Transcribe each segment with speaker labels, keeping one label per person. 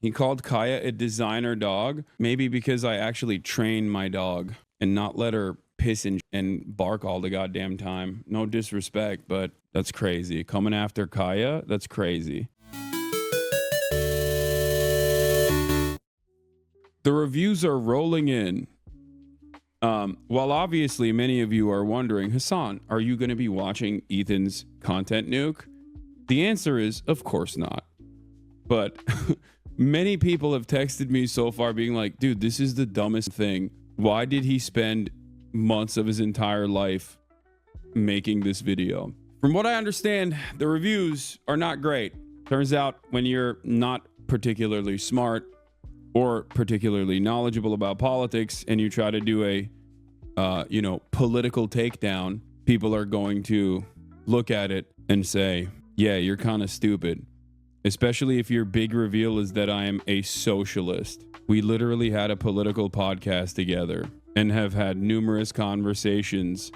Speaker 1: He called Kaya a designer dog, maybe because I actually trained my dog and not let her piss and bark all the goddamn time. No disrespect, but that's crazy. Coming after Kaya, that's crazy. The reviews are rolling in. While obviously many of you are wondering, Hasan, are you going to be watching Ethan's content nuke? The answer is, of course not. But many people have texted me so far being like, dude, this is the dumbest thing. Why did he spend months of his entire life making this video? From what I understand, the reviews are not great. Turns out when you're not particularly smart or particularly knowledgeable about politics and you try to do a political takedown, people are going to look at it and say, yeah, you're kind of stupid. Especially if your big reveal is that I am a socialist. We literally had a political podcast together and have had numerous conversations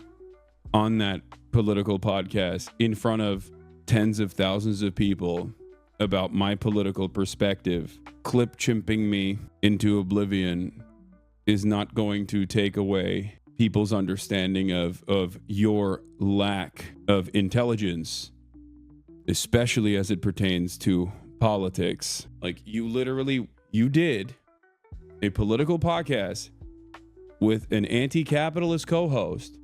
Speaker 1: on that political podcast in front of tens of thousands of people about my political perspective. Clip chimping me into oblivion is not going to take away people's understanding of your lack of intelligence, especially as it pertains to politics. Like you did a political podcast with an anti-capitalist co-host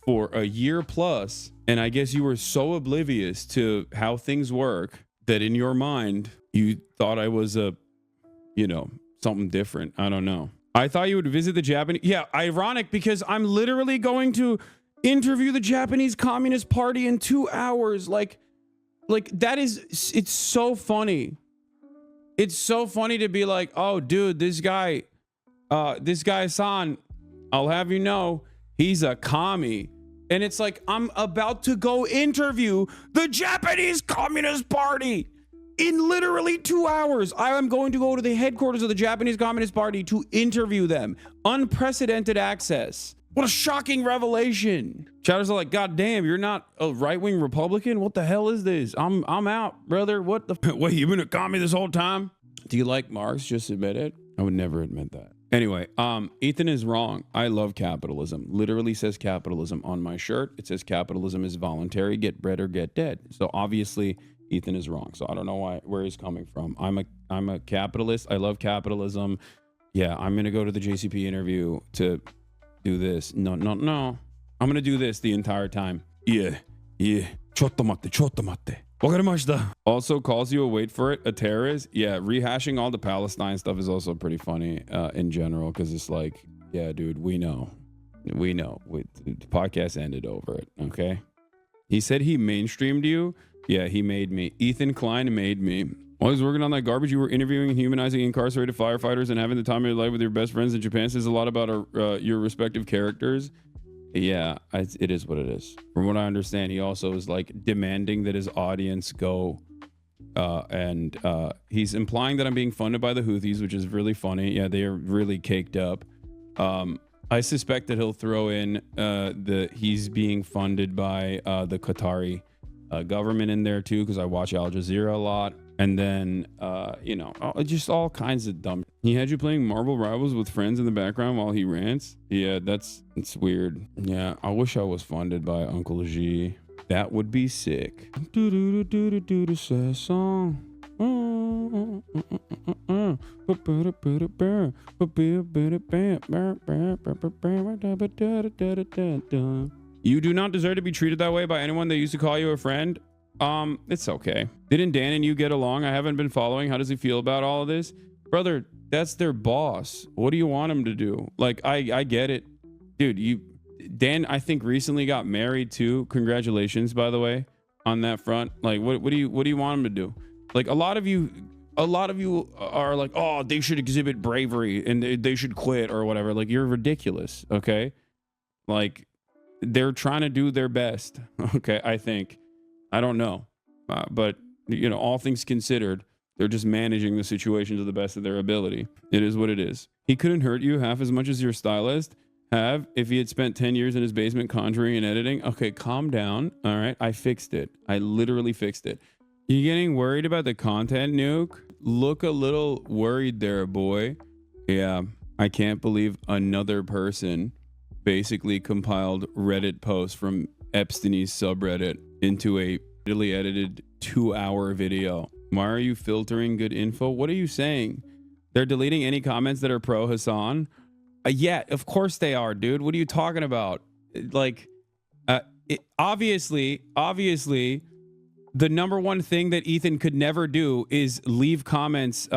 Speaker 1: for a year plus, and I guess you were so oblivious to how things work that in your mind you thought I was something different. I don't know. I thought you would visit the Japanese. Yeah, ironic because I'm literally going to interview the Japanese Communist Party in 2 hours. Like that is, it's so funny. It's so funny to be like, oh, dude, this guy Hasan, I'll have you know, he's a commie. And it's like, I'm about to go interview the Japanese Communist Party in literally 2 hours. I am going to go to the headquarters of the Japanese Communist Party to interview them. Unprecedented access. What a shocking revelation. Chatters are like, God damn, you're not a right-wing Republican? What the hell is this? I'm out, brother. What the wait, you been a commie this whole time? Do you like Marx? Just admit it. I would never admit that. Anyway, Ethan is wrong. I love capitalism. Literally says capitalism on my shirt. It says capitalism is voluntary. Get bread or get dead. So obviously Ethan is wrong. So I don't know where he's coming from. I'm a capitalist. I love capitalism. Yeah, I'm gonna go to the JCP interview to do this. No. I'm gonna do this the entire time. Yeah. Chotto matte. Wakarimashita. Also calls you, wait for it, a terrorist. Yeah, rehashing all the Palestine stuff is also pretty funny in general, because it's like, yeah, dude, we know. The podcast ended over it, okay? He said he mainstreamed you. Yeah, he made me. Ethan Klein made me. While he was working on that garbage, you were interviewing and humanizing incarcerated firefighters and having the time of your life with your best friends in Japan. Says a lot about your respective characters. Yeah, it is what it is. From what I understand, he also is like demanding that his audience go and he's implying that I'm being funded by the Houthis, which is really funny. Yeah, they are really caked up. I suspect that he'll throw in he's being funded by the Qatari government in there too, because I watch Al Jazeera a lot. And then, just all kinds of dumb. He had you playing Marvel Rivals with friends in the background while he rants. Yeah, it's weird. Yeah, I wish I was funded by Uncle G. That would be sick. Sad song. You do not deserve to be treated that way by anyone that used to call you a friend. It's okay. Didn't Dan and you get along? I haven't been following. How does he feel about all of this? Brother, that's their boss. What do you want him to do? Like, I get it. Dude, Dan, I think recently got married too. Congratulations, by the way, on that front. Like, what do you want him to do? Like, a lot of you are like, oh, they should exhibit bravery and they should quit or whatever. Like, you're ridiculous, okay? Like, they're trying to do their best, okay, I think. I don't know, but all things considered, they're just managing the situation to the best of their ability. It is what it is. He couldn't hurt you half as much as your stylist have if he had spent 10 years in his basement conjuring and editing. Okay, calm down. All right, I fixed it. I literally fixed it. You getting worried about the content nuke? look a little worried there, boy. Yeah, I can't believe another person basically compiled Reddit posts from Epstein's subreddit into a really edited 2-hour video. Why are you filtering good info? What are you saying? They're deleting any comments that are pro Hasan? Yeah, of course they are, dude. What are you talking about? Like, obviously, the number one thing that Ethan could never do is leave comments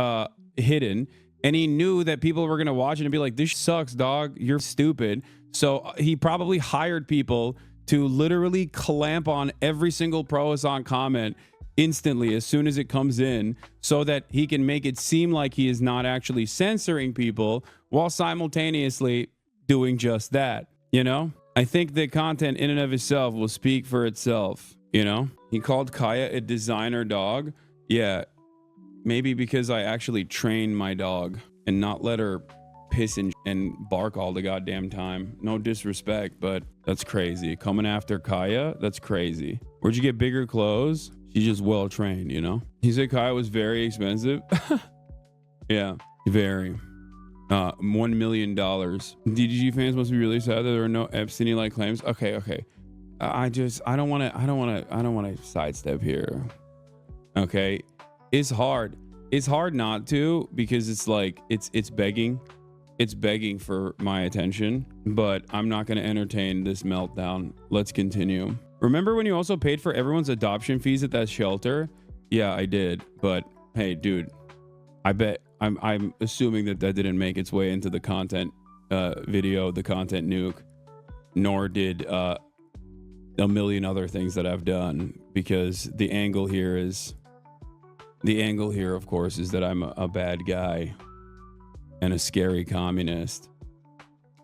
Speaker 1: hidden. And he knew that people were going to watch it and be like, this sucks, dog. You're stupid. So he probably hired people to literally clamp on every single pro Hasan comment instantly as soon as it comes in, so that he can make it seem like he is not actually censoring people while simultaneously doing just that. You know, I think the content in and of itself will speak for itself. You know, he called Kaya a designer dog. Yeah, maybe because I actually trained my dog and not let her piss and bark all the goddamn time. No disrespect, but that's crazy. Coming after Kaya, that's crazy. Where'd you get bigger clothes? She's just well trained, you know? He said Kaya was very expensive. Yeah, very. $1 million. DDG fans must be really sad that there are no Epstein-like claims. Okay. I don't want to sidestep here. Okay, it's hard not to, because it's like it's begging for my attention, but I'm not going to entertain this meltdown. Let's continue. Remember when you also paid for everyone's adoption fees at that shelter? Yeah, I did, but hey, dude, I bet I'm assuming that didn't make its way into the content video, the content nuke, nor did a million other things that I've done, because the angle here, of course, is that I'm a bad guy and a scary communist,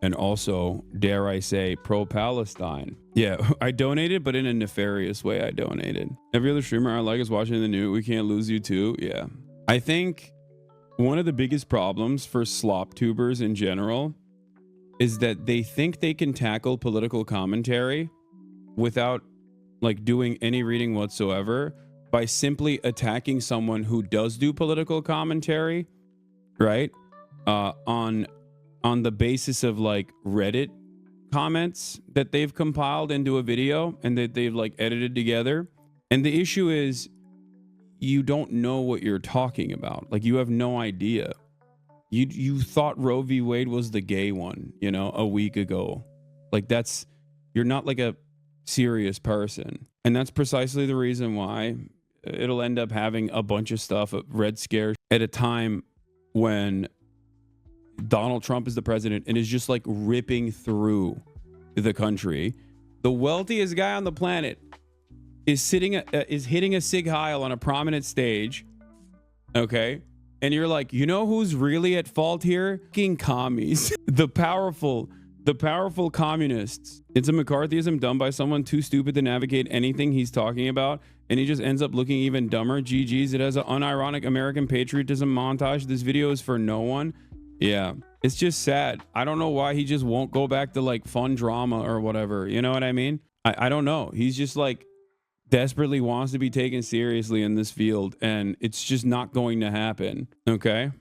Speaker 1: and also, dare I say, pro-Palestine. Yeah, I donated, but in a nefarious way. I donated. Every other streamer I like is watching the new We Can't Lose You Too. Yeah, I think one of the biggest problems for slop tubers in general is that they think they can tackle political commentary without like doing any reading whatsoever by simply attacking someone who does do political commentary, right? On the basis of like Reddit comments that they've compiled into a video and that they've like edited together. And the issue is you don't know what you're talking about. Like, you have no idea. You thought Roe v. Wade was the gay one, you know, a week ago. Like, you're not like a serious person. And that's precisely the reason why it'll end up having a bunch of stuff, Red Scare, at a time when Donald Trump is the president and is just like ripping through the country. The wealthiest guy on the planet is hitting a Sig Heil on a prominent stage. Okay. And you're like, you know who's really at fault here? King commies. The powerful communists. It's a McCarthyism done by someone too stupid to navigate anything he's talking about, and he just ends up looking even dumber. GG's. It has an unironic American patriotism montage. This video is for no one. Yeah, it's just sad. I don't know why he just won't go back to like fun drama or whatever. You know what I mean? I don't know. He's just like desperately wants to be taken seriously in this field, and it's just not going to happen. Okay.